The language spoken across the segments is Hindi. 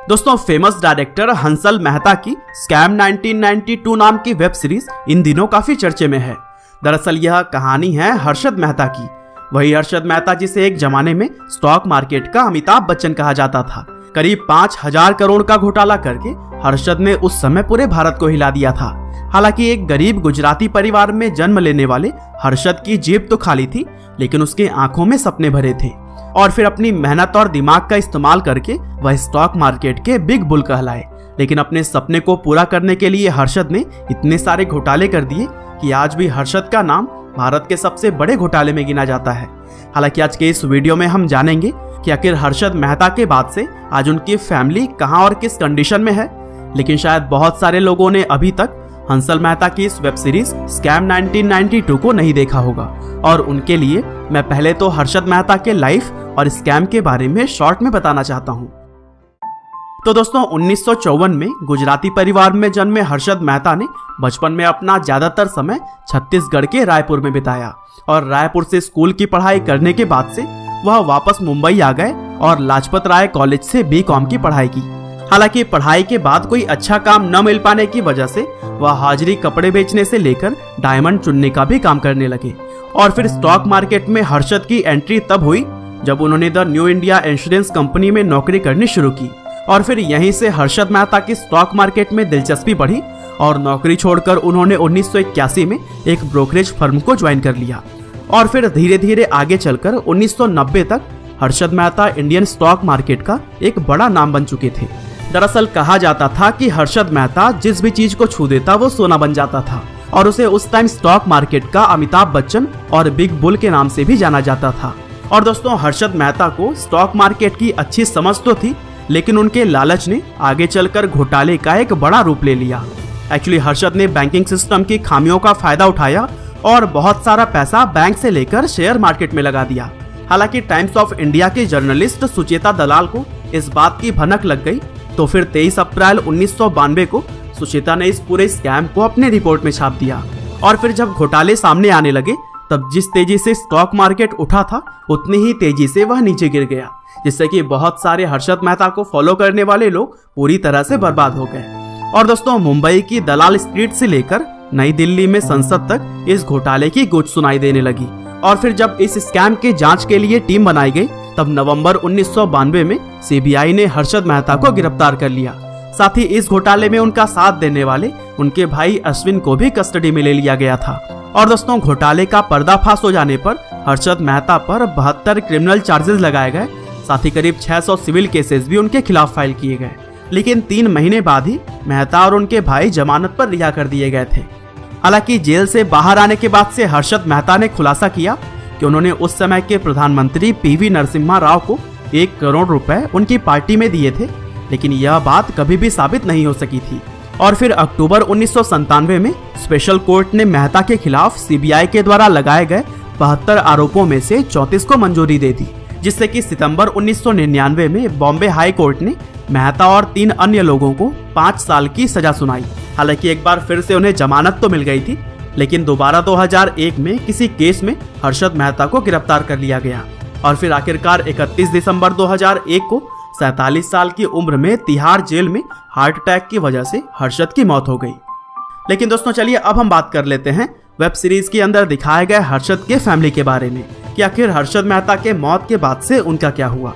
दोस्तों, फेमस डायरेक्टर हंसल मेहता की स्कैम 1992 नाम की वेब सीरीज इन दिनों काफी चर्चे में है। दरअसल यह कहानी है हर्षद मेहता की, वही हर्षद मेहता जिसे एक जमाने में स्टॉक मार्केट का अमिताभ बच्चन कहा जाता था। करीब 5,000 करोड़ का घोटाला करके हर्षद ने उस समय पूरे भारत को हिला दिया था। हालांकि एक गरीब गुजराती परिवार में जन्म लेने वाले हर्षद की जेब तो खाली थी, लेकिन उसके आंखों में सपने भरे थे और फिर अपनी मेहनत और दिमाग का इस्तेमाल करके वह स्टॉक मार्केट के बिग बुल कहलाए। लेकिन अपने सपने को पूरा करने के लिए हर्षद ने इतने सारे घोटाले कर दिए कि आज भी हर्षद का नाम भारत के सबसे बड़े घोटाले में गिना जाता है। हालांकि आज के इस वीडियो में हम जानेंगे कि आखिर हर्षद मेहता के बाद से आज उनकी फैमिली कहां और किस कंडीशन में है। लेकिन शायद बहुत सारे लोगों ने अभी तक हंसल मेहता की इस वेब सीरीज स्कैम 1992 को नहीं देखा होगा, और उनके लिए मैं पहले तो हर्षद मेहता के लाइफ और स्कैम के बारे में शॉर्ट में बताना चाहता हूं। तो दोस्तों, 1954 में गुजराती परिवार में जन्मे हर्षद मेहता ने बचपन में अपना ज्यादातर समय छत्तीसगढ़ के रायपुर में बिताया और रायपुर से स्कूल की पढ़ाई करने के बाद से वह वापस मुंबई आ गए और लाजपत राय कॉलेज से बीकॉम की पढ़ाई की। हालांकि पढ़ाई के बाद कोई अच्छा काम न मिल पाने की वजह से वह हाजिरी कपड़े बेचने से लेकर डायमंड चुनने का भी काम करने लगे। और फिर स्टॉक मार्केट में हर्षद की एंट्री तब हुई जब उन्होंने the new India insurance company में नौकरी करनी शुरू की। और फिर यहीं से हर्षद मेहता की स्टॉक मार्केट में दिलचस्पी बढ़ी और नौकरी छोड़कर उन्होंने 1981 में एक ब्रोकरेज फर्म को ज्वाइन कर लिया। और फिर धीरे धीरे आगे चलकर 1990 तक Harshad Mehta Indian stock market का एक बड़ा नाम बन चुके थे। दरअसल कहा जाता था कि हर्षद मेहता जिस भी चीज को छू देता वो सोना बन जाता था, और उसे उस टाइम स्टॉक मार्केट का अमिताभ बच्चन और बिग बुल के नाम से भी जाना जाता था। और दोस्तों, हर्षद मेहता को स्टॉक मार्केट की अच्छी समझ तो थी, लेकिन उनके लालच ने आगे चलकर घोटाले का एक बड़ा रूप ले लिया। एक्चुअली हर्षद ने बैंकिंग सिस्टम की खामियों का फायदा उठाया और बहुत सारा पैसा बैंक से लेकर शेयर मार्केट में लगा दिया। हालांकि टाइम्स ऑफ इंडिया के जर्नलिस्ट सुचेता दलाल को इस बात की भनक लग गई, तो फिर 23 अप्रैल 1992 को सुचेता ने इस पूरे स्कैम को अपने रिपोर्ट में छाप दिया। और फिर जब घोटाले सामने आने लगे तब जिस तेजी से स्टॉक मार्केट उठा था उतनी ही तेजी से वह नीचे गिर गया, जिससे कि बहुत सारे हर्षद मेहता को फॉलो करने वाले लोग पूरी तरह से बर्बाद हो गए। और दोस्तों, मुंबई की दलाल स्ट्रीट से लेकर नई दिल्ली में संसद तक इस घोटाले की गूंज सुनाई देने लगी। और फिर जब इस स्कैम की जांच के लिए टीम बनाई गई तब नवंबर 1992 में सीबीआई ने हर्षद मेहता को गिरफ्तार कर लिया। साथ ही इस घोटाले में उनका साथ देने वाले उनके भाई अश्विन को भी कस्टडी में ले लिया गया था। और दोस्तों, घोटाले का पर्दाफाश हो जाने पर हर्षद मेहता पर 72 क्रिमिनल चार्जेस लगाए गए। साथ ही करीब 600 सिविल केसेस भी उनके खिलाफ फाइल किए गए। लेकिन 3 महीने बाद ही मेहता और उनके भाई जमानत पर रिहा कर दिए गए थे। हालांकि जेल से बाहर आने के बाद से हर्षद मेहता ने खुलासा किया कि उन्होंने उस समय के प्रधानमंत्री पीवी नरसिम्हा राव को 1 करोड़ रुपए उनकी पार्टी में दिए थे, लेकिन यह बात कभी भी साबित नहीं हो सकी थी। और फिर अक्टूबर 1997 में स्पेशल कोर्ट ने मेहता के खिलाफ सीबीआई के द्वारा लगाए गए 72 आरोपों में से 34 को मंजूरी दे दी, जिससे कि सितंबर 1999 में बॉम्बे हाई कोर्ट ने मेहता और 3 अन्य लोगों को 5 साल की सजा सुनाई। हालांकि एक बार फिर से उन्हें जमानत तो मिल गई थी, लेकिन दोबारा 2001 में किसी केस में हर्षद मेहता को गिरफ्तार कर लिया गया। और फिर आखिरकार 31 दिसंबर 2001 को 47 साल की उम्र में तिहाड़ जेल में हार्ट अटैक की वजह से हर्षद की मौत हो गई। लेकिन दोस्तों, चलिए अब हम बात कर लेते हैं वेब सीरीज के अंदर दिखाए गए हर्षद के फैमिली के बारे में कि आखिर हर्षद मेहता के मौत के बाद से उनका क्या हुआ।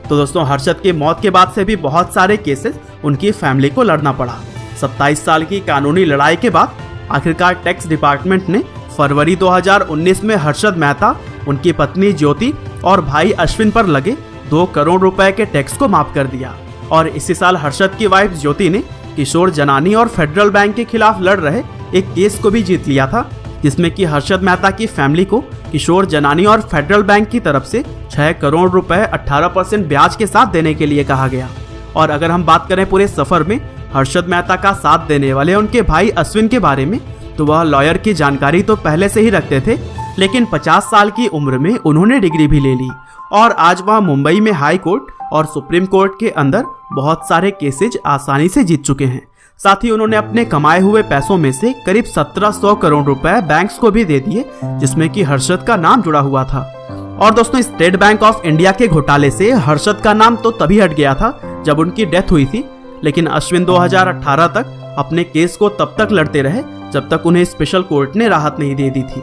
तो दोस्तों, हर्षद के मौत के बाद से भी बहुत सारे केसेस उनकी फैमिली को लड़ना पड़ा। 27 साल की कानूनी लड़ाई के बाद आखिरकार टैक्स डिपार्टमेंट ने फरवरी 2019 में हर्षद मेहता, उनकी पत्नी ज्योति और भाई अश्विन पर लगे 2 करोड़ रुपए के टैक्स को माफ कर दिया। और इसी साल हर्षद की वाइफ ज्योति ने किशोर जनानी और फेडरल बैंक के खिलाफ लड़ रहे एक केस को भी जीत लिया था, जिसमें कि हर्षद मेहता की फैमिली को किशोर जनानी और फेडरल बैंक की तरफ से 6 करोड़ रुपए 18% ब्याज के साथ देने के लिए कहा गया। और अगर हम बात करें पूरे सफर में हर्षद मेहता का साथ देने वाले उनके भाई अश्विन के बारे में, तो वह लॉयर की जानकारी तो पहले से ही रखते थे, लेकिन 50 साल की उम्र में उन्होंने डिग्री भी ले ली और आज वह मुंबई में हाई कोर्ट और सुप्रीम कोर्ट के अंदर बहुत सारे केसेज आसानी से जीत चुके हैं। साथ ही उन्होंने अपने कमाए हुए पैसों में से करीब 1700 करोड़ रुपए बैंक्स को भी दे दिए, जिसमें कि हर्षद का नाम जुड़ा हुआ था। और दोस्तों, स्टेट बैंक ऑफ इंडिया के घोटाले से हर्षद का नाम तो तभी हट गया था जब उनकी डेथ हुई थी, लेकिन अश्विन 2018 तक अपने केस को तब तक लड़ते रहे जब तक उन्हें स्पेशल कोर्ट ने राहत नहीं दे दी थी।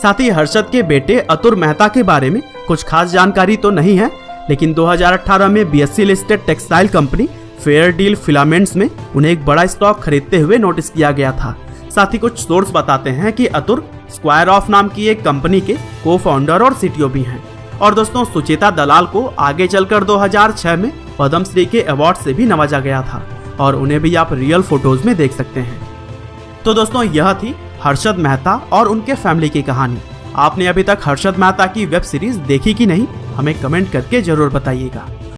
साथ ही हर्षद के बेटे अतुर मेहता के बारे में कुछ खास जानकारी तो नहीं है, लेकिन 2018 में BSc listed textile company fair deal filaments में उन्हें एक बड़ा स्टॉक खरीदते हुए नोटिस किया गया था। साथ ही कुछ सोर्स बताते हैं कि अतुर स्क्वायर ऑफ नाम की एक कंपनी के को फाउंडर और सीटीओ भी हैं। और दोस्तों, सुचेता दलाल को आगे चलकर 2006 में पद्मश्री के अवार्ड से भी नवाजा गया था और उन्हें भी आप रियल फोटोज में देख सकते हैं। तो दोस्तों, यह थी हर्षद मेहता और उनके फैमिली की कहानी। आपने अभी तक हर्षद मेहता की वेब सीरीज देखी कि नहीं, हमें कमेंट करके जरूर बताइएगा।